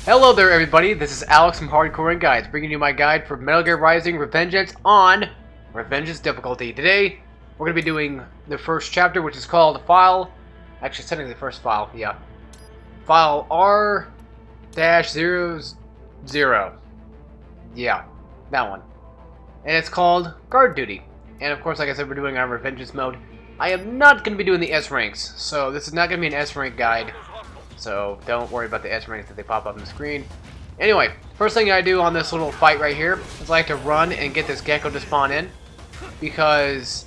Hello there everybody, this is Alex from Hardcore and Guides, bringing you my guide for Metal Gear Rising Revengeance on Revengeance difficulty. Today, we're going to be doing the first chapter, which is called File, actually technically the first file, yeah. File R-00. Yeah, that one. And it's called Guard Duty. And of course, like I said, we're doing it on Revengeance mode. I am not going to be doing the S ranks, so this is not going to be an S rank guide. So don't worry about the S ranks that they pop up on the screen. Anyway, first thing I do on this little fight right here is I like to run and get this gecko to spawn in. Because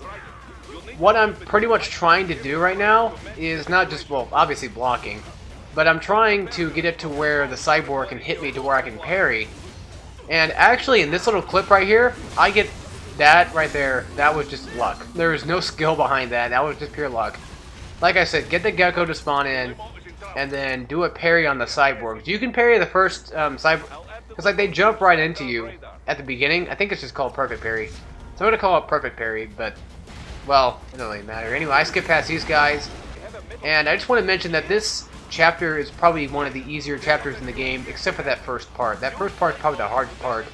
what I'm pretty much trying to do right now is not just, well, obviously blocking. But I'm trying to get it to where the cyborg can hit me to where I can parry. And actually in this little clip right here, I get that right there. That was just luck. There is no skill behind that. That was just pure luck. Like I said, get the gecko to spawn in. And then do a parry on the cyborgs. You can parry the first cyborg, because like they jump right into you at the beginning. I think it's just called perfect parry. So I'm going to call it perfect parry, but, well, it doesn't really matter. Anyway, I skip past these guys. And I just want to mention that this chapter is probably one of the easier chapters in the game, except for that first part. That first part is probably the hardest part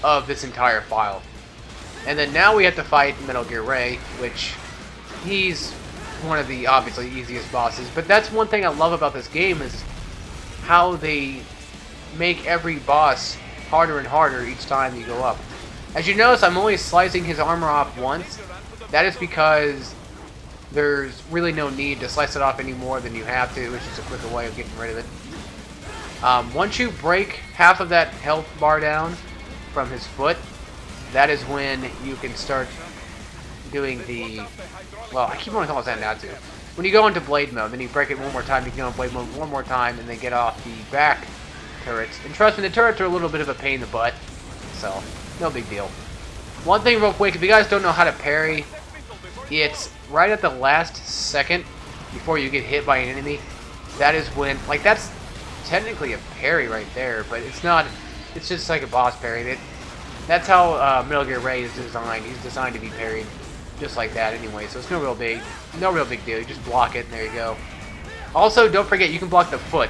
of this entire file. And then now we have to fight Metal Gear Ray, which he's one of the obviously easiest bosses, but that's one thing I love about this game is how they make every boss harder and harder each time you go up. As you notice, I'm only slicing his armor off once. That is because there's really no need to slice it off any more than you have to. It's just a quicker way of getting rid of it. Once you break half of that health bar down from his foot, that is when you can start doing the, well, I keep wanting to call it Zandatsu. When you go into blade mode, then you break it one more time, you can go into blade mode one more time, and then get off the back turrets. And trust me, the turrets are a little bit of a pain in the butt, so no big deal. One thing real quick, if you guys don't know how to parry, it's right at the last second before you get hit by an enemy. That is when, like, that's technically a parry right there, but it's not, it's just like a boss parry. That's how Metal Gear Ray is designed. He's designed to be parried just like that anyway, so it's no real big deal. You just block it and there you go. Also, don't forget you can block the foot.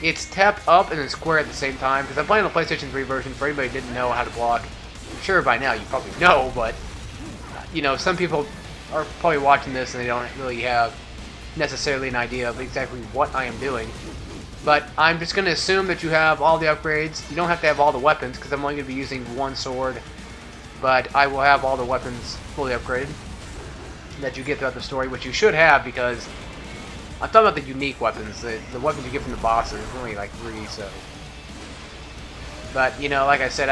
It's tap up and then square at the same time, because I'm playing the PlayStation 3 version. For anybody who didn't know how to block, I'm sure by now you probably know, but you know, some people are probably watching this and they don't really have necessarily an idea of exactly what I am doing. But I'm just going to assume that you have all the upgrades. You don't have to have all the weapons, because I'm only going to be using one sword. But I will have all the weapons fully upgraded that you get throughout the story, which you should have, because I'm talking about the unique weapons. The weapons you get from the bosses, there's only like 3, so. But, you know, like I said,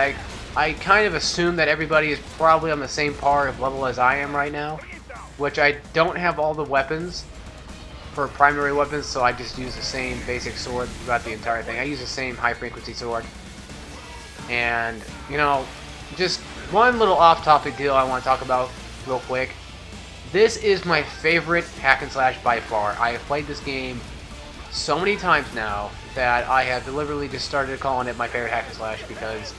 I kind of assume that everybody is probably on the same par of level as I am right now, which I don't have all the weapons for primary weapons, so I just use the same basic sword throughout the entire thing. I use the same high-frequency sword. And, you know, just one little off-topic deal I want to talk about real quick. This is my favorite hack and slash by far. I have played this game so many times now that I have deliberately just started calling it my favorite hack and slash, because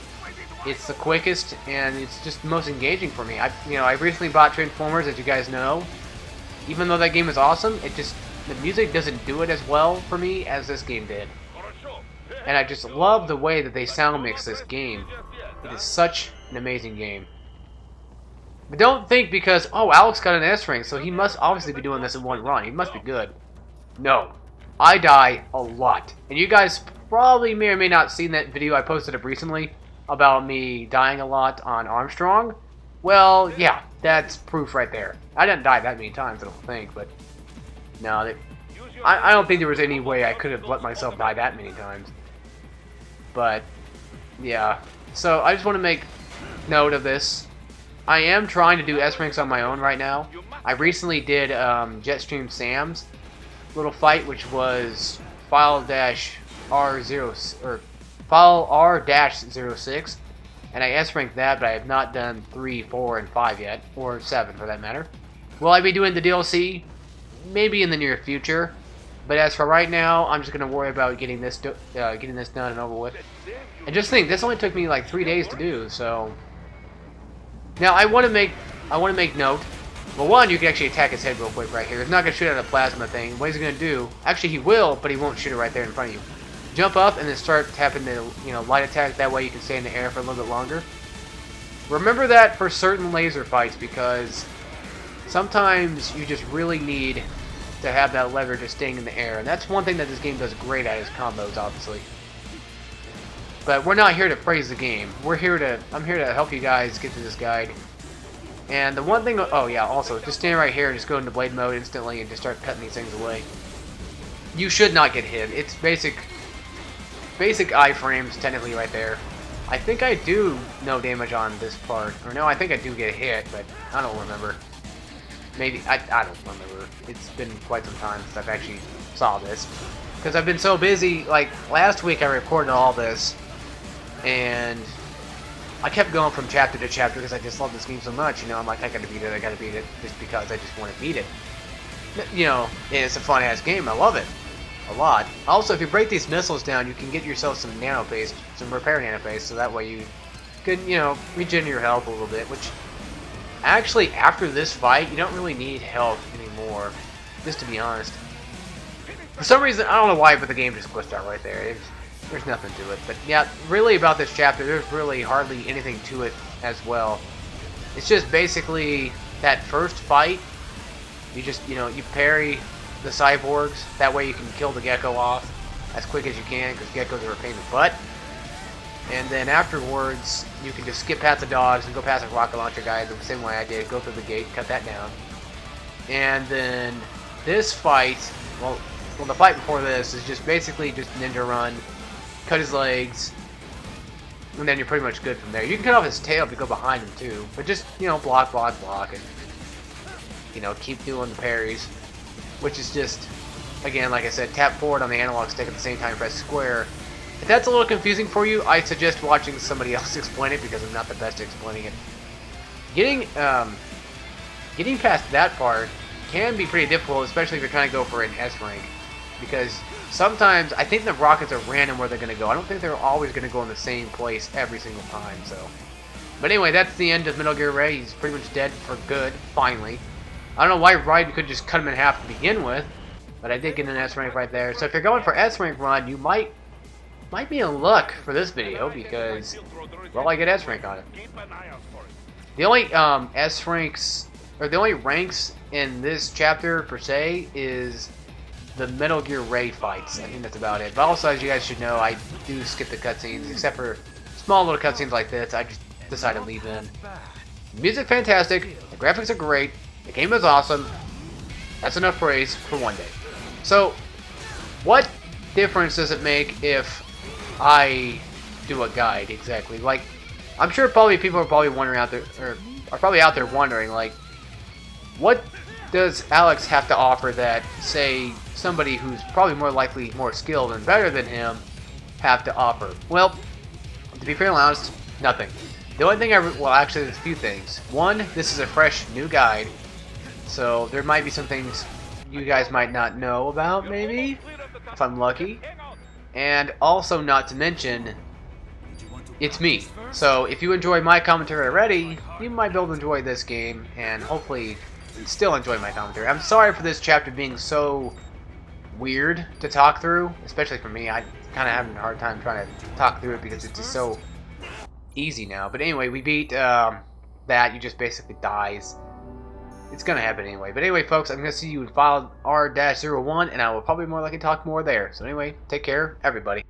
it's the quickest and it's just the most engaging for me. I recently bought Transformers, as you guys know. Even though that game is awesome, the music doesn't do it as well for me as this game did. And I just love the way that they sound mix this game. It is such an amazing game. But don't think because, oh, Alex got an S rank, so he must obviously be doing this in one run. He must be good. No. I die a lot. And you guys probably may or may not seen that video I posted up recently about me dying a lot on Armstrong. Well, yeah, that's proof right there. I didn't die that many times, I don't think, but no, I don't think there was any way I could have let myself die that many times. But, yeah. So, I just want to make note of this. I am trying to do S-ranks on my own right now. I recently did Jetstream Sam's little fight, which was File-R-06, and I S-ranked that, but I have not done 3, 4, and 5 yet, or 7 for that matter. Will I be doing the DLC? Maybe in the near future. But as for right now, I'm just going to worry about getting this done and over with. And just think, this only took me like 3 days to do, so. Now I want to make note. Well, one, you can actually attack his head real quick right here. He's not going to shoot at a plasma thing. What he's going to do, actually he will, but he won't shoot it right there in front of you. jump up and then start tapping the light attack. That way you can stay in the air for a little bit longer. Remember that for certain laser fights, because sometimes you just really need to have that lever just staying in the air. And that's one thing that this game does great at, is combos, obviously. But we're not here to praise the game. I'm here to help you guys get to this guide. And the one thing, oh yeah, also, just stand right here and just go into blade mode instantly and just start cutting these things away. You should not get hit. It's basic iframes, technically, right there. I think I do no damage on this part. Or no, I think I do get hit, but I don't remember. Maybe, I don't remember. It's been quite some time since I've actually saw this. Because I've been so busy, like, last week I recorded all this, and I kept going from chapter to chapter because I just love this game so much, I'm like, I gotta beat it, just because I just want to beat it. And it's a fun-ass game, I love it. A lot. Also, if you break these missiles down, you can get yourself some nano paste, some repair nano paste, so that way you can, regen your health a little bit, which, actually, after this fight, you don't really need health anymore, just to be honest. For some reason, I don't know why, but the game just glitched out right there. There's nothing to it. But yeah, really about this chapter, there's really hardly anything to it as well. It's just basically that first fight, you just, you parry the cyborgs. That way you can kill the gecko off as quick as you can, because geckos are a pain in the butt. And then afterwards, you can just skip past the dogs and go past the rocket launcher guy the same way I did. Go through the gate, cut that down. And then this fight, well, the fight before this is just basically just ninja run, cut his legs, and then you're pretty much good from there. You can cut off his tail if you go behind him too, but just, block, and, keep doing the parries, which is just, again, like I said, tap forward on the analog stick at the same time, press square. If that's a little confusing for you, I suggest watching somebody else explain it, because I'm not the best at explaining it. Getting past that part can be pretty difficult, especially if you're trying to go for an S rank, because sometimes I think the rockets are random where they're going to go. I don't think they're always going to go in the same place every single time. But anyway, that's the end of Metal Gear Ray. He's pretty much dead for good, finally. I don't know why Raiden could just cut him in half to begin with, but I did get an S rank right there. So if you're going for S rank run, you might be in luck for this video, because, well, I get S rank on it. The only S ranks, or the only ranks in this chapter per se, is the Metal Gear Ray fights. I think that's about it. But also, as you guys should know, I do skip the cutscenes, except for small little cutscenes like this. I just decided to leave in. Music fantastic, the graphics are great, the game is awesome. That's enough praise for one day. So, what difference does it make if I do a guide exactly? Like, I'm sure probably people are probably wondering out there, or are probably out there wondering, like, what does Alex have to offer that, say, somebody who's probably more likely more skilled and better than him have to offer? Well, to be fairly honest, nothing. The only thing well, actually, there's a few things. One, this is a fresh new guide, so there might be some things you guys might not know about, maybe, if I'm lucky. And also, not to mention, it's me. So if you enjoy my commentary already, you might be able to enjoy this game, and hopefully still enjoy my commentary. I'm sorry for this chapter being so weird to talk through, especially for me. I kind of having a hard time trying to talk through it because it's just so easy now. But anyway, we beat that. You just basically dies. It's gonna happen anyway. But anyway, folks, I'm gonna see you in file R-01, and I will probably more likely talk more there. So anyway, take care, everybody.